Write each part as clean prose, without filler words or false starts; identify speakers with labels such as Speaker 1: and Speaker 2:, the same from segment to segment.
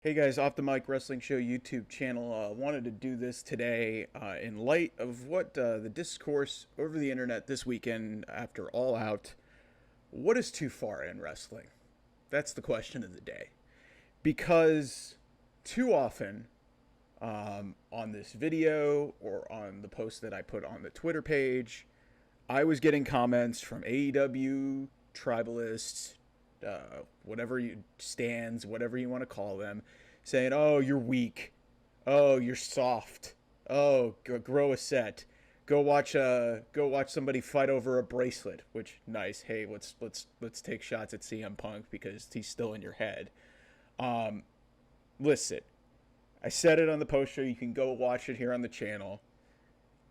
Speaker 1: Hey guys, Off the Mic Wrestling Show YouTube channel. Wanted to do this today in light of what the discourse over the internet this weekend after All Out. What is too far in wrestling? That's the question of the day. Because too often on this video or on the post that I put on the Twitter page, I was getting comments from AEW, tribalists, whatever you stands, whatever you want to call them, saying, "Oh, you're weak. Oh, you're soft. Oh, grow a set. Go watch somebody fight over a bracelet." Which nice. Hey, let's take shots at CM Punk because he's still in your head. Listen, I said it on the post show. You can go watch it here on the channel.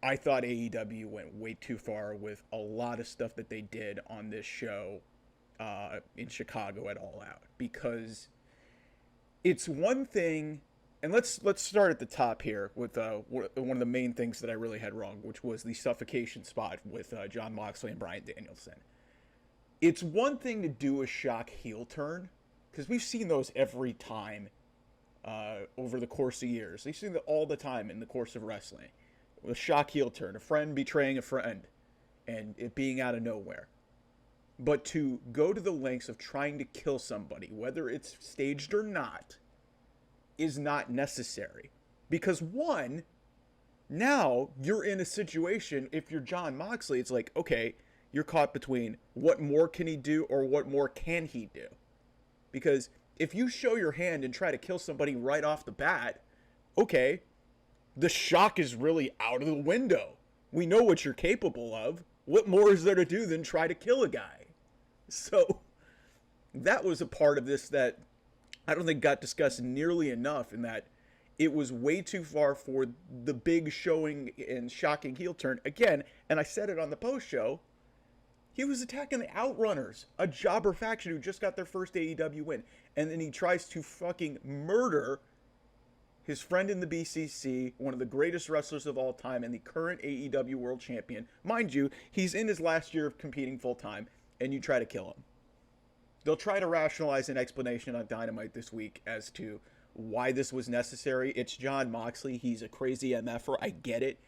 Speaker 1: I thought AEW went way too far with a lot of stuff that they did on this show in Chicago at All Out, because it's one thing, and let's start at the top here with one of the main things that I really had wrong, which was the suffocation spot with Jon Moxley and Bryan Danielson. It's one thing to do a shock heel turn, because we've seen those every time over the course of years. We've seen that all the time in the course of wrestling. A shock heel turn, a friend betraying a friend, and it being out of nowhere. But to go to the lengths of trying to kill somebody, whether it's staged or not, is not necessary. Because one, now you're in a situation, if you're Jon Moxley, it's like, okay, you're caught between what more can he do or what more can he do? Because if you show your hand and try to kill somebody right off the bat, okay, the shock is really out of the window. We know what you're capable of. What more is there to do than try to kill a guy? So that was a part of this that I don't think got discussed nearly enough, in that it was way too far for the big showing and shocking heel turn. Again, and I said it on the post show, he was attacking the Outrunners, a jobber faction who just got their first AEW win. And then he tries to fucking murder his friend in the BCC, one of the greatest wrestlers of all time and the current AEW world champion. Mind you, he's in his last year of competing full time, and you try to kill him. They'll try to rationalize an explanation on Dynamite this week as to why this was necessary. It's Jon Moxley. He's a crazy MFer. I get it.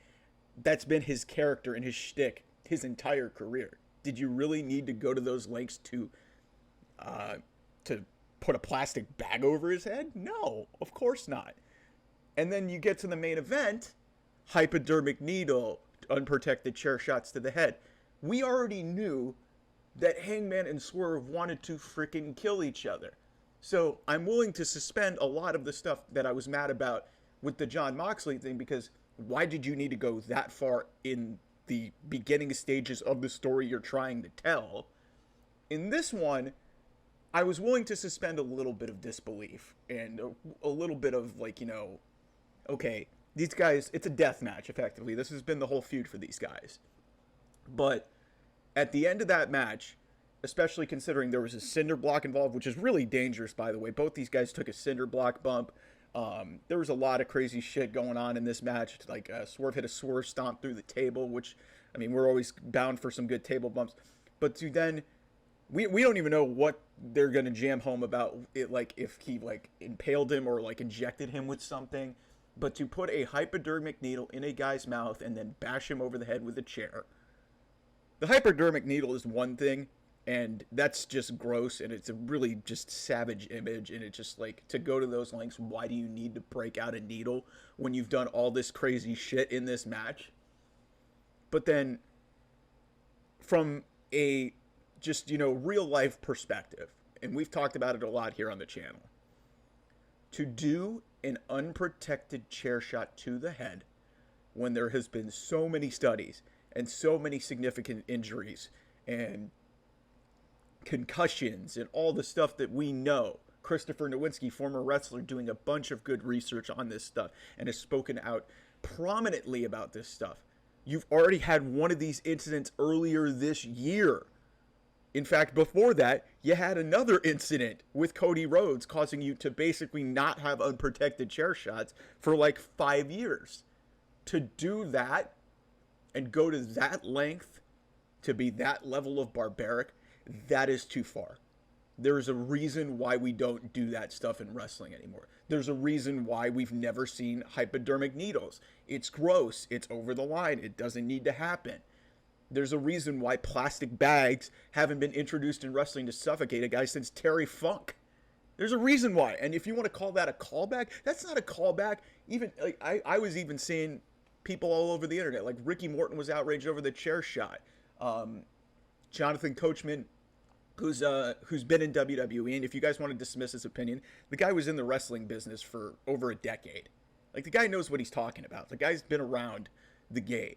Speaker 1: That's been his character and his shtick his entire career. Did you really need to go to those lengths to put a plastic bag over his head? No, of course not. And then you get to the main event, hypodermic needle, unprotected chair shots to the head. We already knew that Hangman and Swerve wanted to freaking kill each other. So I'm willing to suspend a lot of the stuff that I was mad about with the Jon Moxley thing, because why did you need to go that far in the beginning stages of the story you're trying to tell? In this one, I was willing to suspend a little bit of disbelief and a little bit of, like, okay, these guys, it's a death match, effectively. This has been the whole feud for these guys. But at the end of that match, especially considering there was a cinder block involved, which is really dangerous, by the way. Both these guys took a cinder block bump. There was a lot of crazy shit going on in this match. Like, Swerve hit a swerve stomp through the table, which, I mean, we're always bound for some good table bumps. But to then, we don't even know what they're going to jam home about it, like, if he, like, impaled him or, like, injected him with something. But to put a hypodermic needle in a guy's mouth and then bash him over the head with a chair. The hypodermic needle is one thing, and that's just gross, and it's a really just savage image, and it's just like, to go to those lengths, why do you need to break out a needle when you've done all this crazy shit in this match? But then, from a just, real life perspective, and we've talked about it a lot here on the channel, to do an unprotected chair shot to the head when there has been so many studies and so many significant injuries and concussions and all the stuff that we know. Christopher Nowinski, former wrestler, doing a bunch of good research on this stuff and has spoken out prominently about this stuff. You've already had one of these incidents earlier this year. In fact, before that, you had another incident with Cody Rhodes causing you to basically not have unprotected chair shots for like 5 years. To do that and go to that length, to be that level of barbaric, that is too far. There's a reason why we don't do that stuff in wrestling anymore. There's a reason why we've never seen hypodermic needles. It's gross. It's over the line. It doesn't need to happen. There's a reason why plastic bags haven't been introduced in wrestling to suffocate a guy since Terry Funk. There's a reason why. And if you want to call that a callback, that's not a callback. Even like I was even seeing people all over the internet. Like Ricky Morton was outraged over the chair shot. Jonathan Coachman, who's been in WWE, and if you guys want to dismiss his opinion, the guy was in the wrestling business for over a decade. Like the guy knows what he's talking about. The guy's been around the game.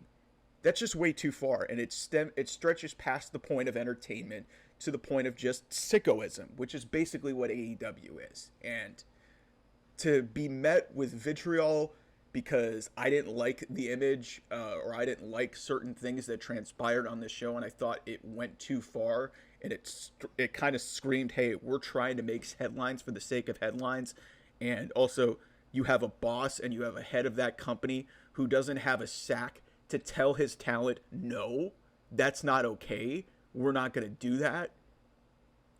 Speaker 1: That's just way too far, and it stretches past the point of entertainment to the point of just sickoism, which is basically what AEW is. And to be met with vitriol because I didn't like the image or I didn't like certain things that transpired on this show, and I thought it went too far, and it kind of screamed, hey, we're trying to make headlines for the sake of headlines, and also you have a boss and you have a head of that company who doesn't have a sack to tell his talent, no, that's not okay. We're not going to do that.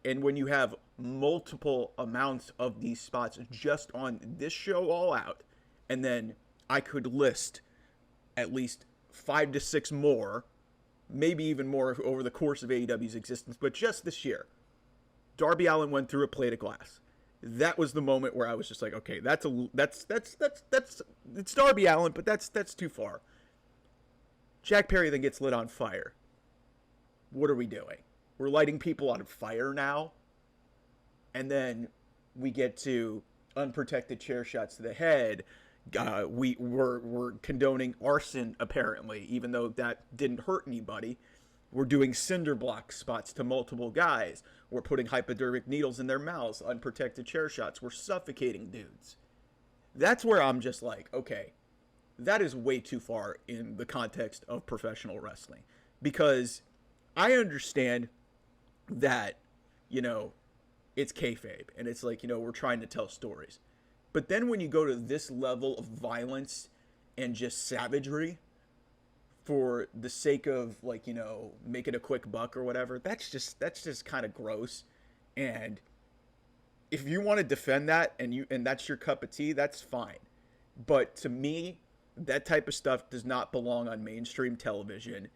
Speaker 1: And when you have multiple amounts of these spots just on this show all out, and then I could list at least 5 to 6 more, maybe even more over the course of AEW's existence, but just this year, Darby Allin went through a plate of glass. That was the moment where I was just like, okay, that's it's Darby Allin, but that's too far. Jack Perry then gets lit on fire. What are we doing? We're lighting people on fire now. And then we get to unprotected chair shots to the head. We're condoning arson, apparently, even though that didn't hurt anybody. We're doing cinder block spots to multiple guys. We're putting hypodermic needles in their mouths, unprotected chair shots. We're suffocating dudes. That's where I'm just like, okay, that is way too far in the context of professional wrestling. Because I understand that, it's kayfabe. And it's like, we're trying to tell stories. But then when you go to this level of violence and just savagery for the sake of, making a quick buck or whatever, that's just kind of gross. And if you want to defend that and that's your cup of tea, that's fine. But to me, that type of stuff does not belong on mainstream television.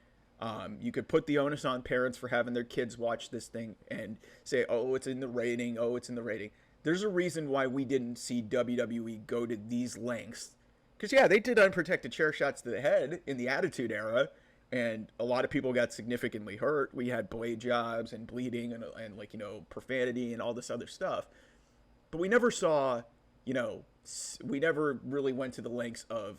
Speaker 1: You could put the onus on parents for having their kids watch this thing and say, oh, it's in the rating. Oh, it's in the rating. There's a reason why we didn't see WWE go to these lengths. Because, yeah, they did unprotected chair shots to the head in the Attitude Era, and a lot of people got significantly hurt. We had blade jobs and bleeding and profanity and all this other stuff. But we never saw, we never really went to the lengths of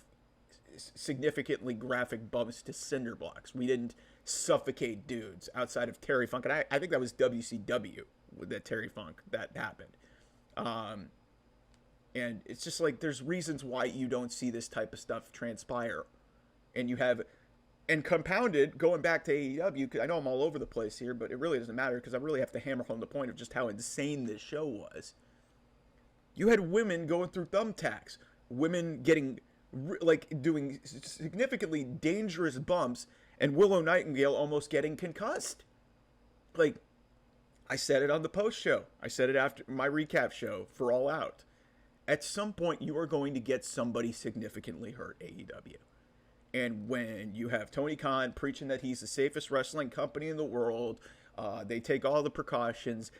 Speaker 1: significantly graphic bumps to cinder blocks. We didn't suffocate dudes outside of Terry Funk. And I think that was WCW with that Terry Funk that happened. And it's just like, there's reasons why you don't see this type of stuff transpire. And compounded, going back to AEW, because I know I'm all over the place here, but it really doesn't matter because I really have to hammer home the point of just how insane this show was. You had women going through thumbtacks, women getting, doing significantly dangerous bumps, and Willow Nightingale almost getting concussed. I said it on the post show. I said it after my recap show for All Out. At some point, you are going to get somebody significantly hurt, AEW. And when you have Tony Khan preaching that he's the safest wrestling company in the world, they take all the precautions,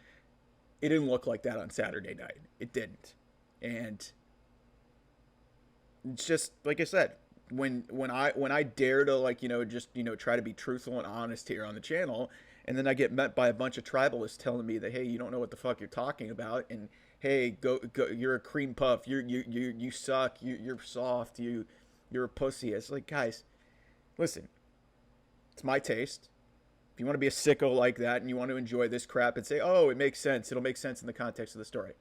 Speaker 1: it didn't look like that on Saturday night. It didn't. And it's just, like I said, when I dare to, try to be truthful and honest here on the channel, and then I get met by a bunch of tribalists telling me that, hey, you don't know what the fuck you're talking about, and hey, go, you're a cream puff, you suck, you're soft, you're a pussy. It's like, guys, listen, it's my taste. If you want to be a sicko like that and you want to enjoy this crap and say, oh, it makes sense, it'll make sense in the context of the story.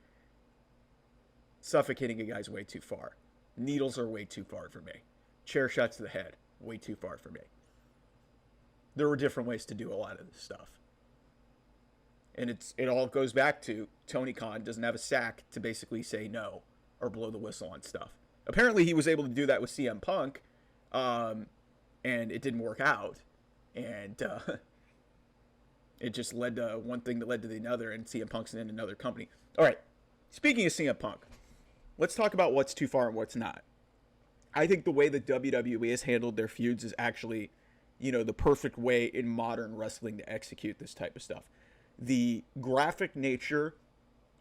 Speaker 1: Suffocating a guy's way too far. Needles are way too far for me. Chair shots to the head, way too far for me. There were different ways to do a lot of this stuff. And it all goes back to Tony Khan doesn't have a sack to basically say no or blow the whistle on stuff. Apparently he was able to do that with CM Punk, and it didn't work out. And It just led to one thing that led to the other, and CM Punk's in another company. All right. Speaking of CM Punk, let's talk about what's too far and what's not. I think the way that WWE has handled their feuds is actually, the perfect way in modern wrestling to execute this type of stuff. The graphic nature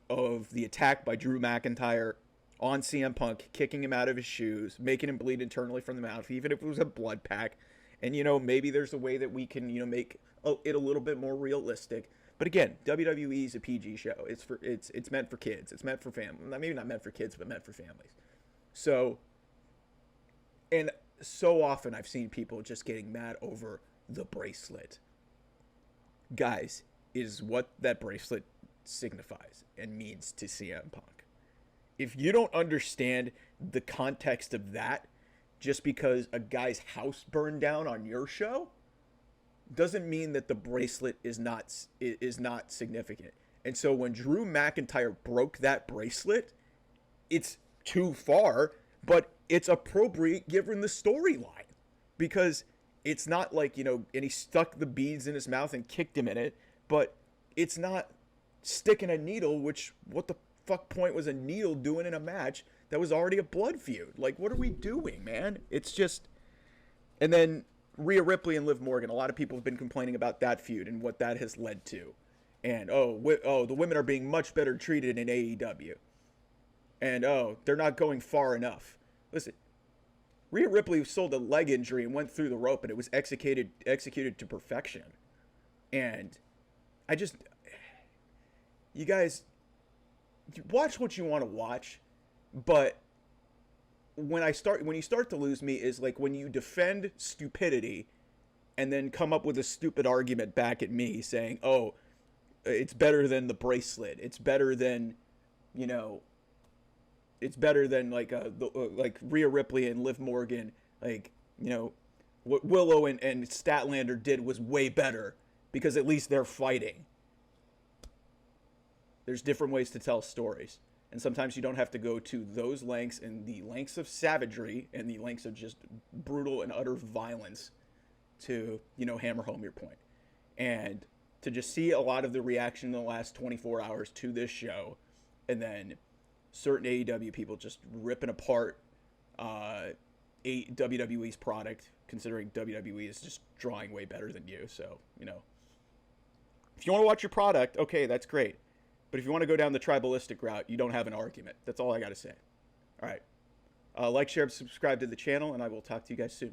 Speaker 1: of the attack by Drew McIntyre on CM Punk, kicking him out of his shoes, making him bleed internally from the mouth, even if it was a blood pack. And, maybe there's a way that we can, make it a little bit more realistic. But again, WWE is a PG show. It's meant for kids. It's meant for families. Maybe not meant for kids, but meant for families. So, and so often I've seen people just getting mad over the bracelet. Guys, is what that bracelet signifies and means to CM Punk. If you don't understand the context of that, just because a guy's house burned down on your show, doesn't mean that the bracelet is not significant. And so when Drew McIntyre broke that bracelet, it's too far, but it's appropriate given the storyline, because it's not like, and he stuck the beads in his mouth and kicked him in it, but it's not sticking a needle, which what the fuck point was a needle doing in a match that was already a blood feud? Like, what are we doing, man? It's just... And then Rhea Ripley and Liv Morgan, a lot of people have been complaining about that feud and what that has led to. And, the women are being much better treated in AEW. And, they're not going far enough. Listen, Rhea Ripley sold a leg injury and went through the rope, and it was executed to perfection. And you guys, watch what you want to watch, but when you start to lose me is like when you defend stupidity and then come up with a stupid argument back at me saying, oh, it's better than the bracelet. It's better than, it's better than like Rhea Ripley and Liv Morgan. Like, what Willow and Statlander did was way better because at least they're fighting. There's different ways to tell stories. And sometimes you don't have to go to those lengths and the lengths of savagery and the lengths of just brutal and utter violence to, hammer home your point. And to just see a lot of the reaction in the last 24 hours to this show, and then certain AEW people just ripping apart WWE's product, considering WWE is just drawing way better than you. So, if you want to watch your product, okay, that's great. But if you want to go down the tribalistic route, you don't have an argument. That's all I got to say. All right. Like, share, subscribe to the channel, and I will talk to you guys soon.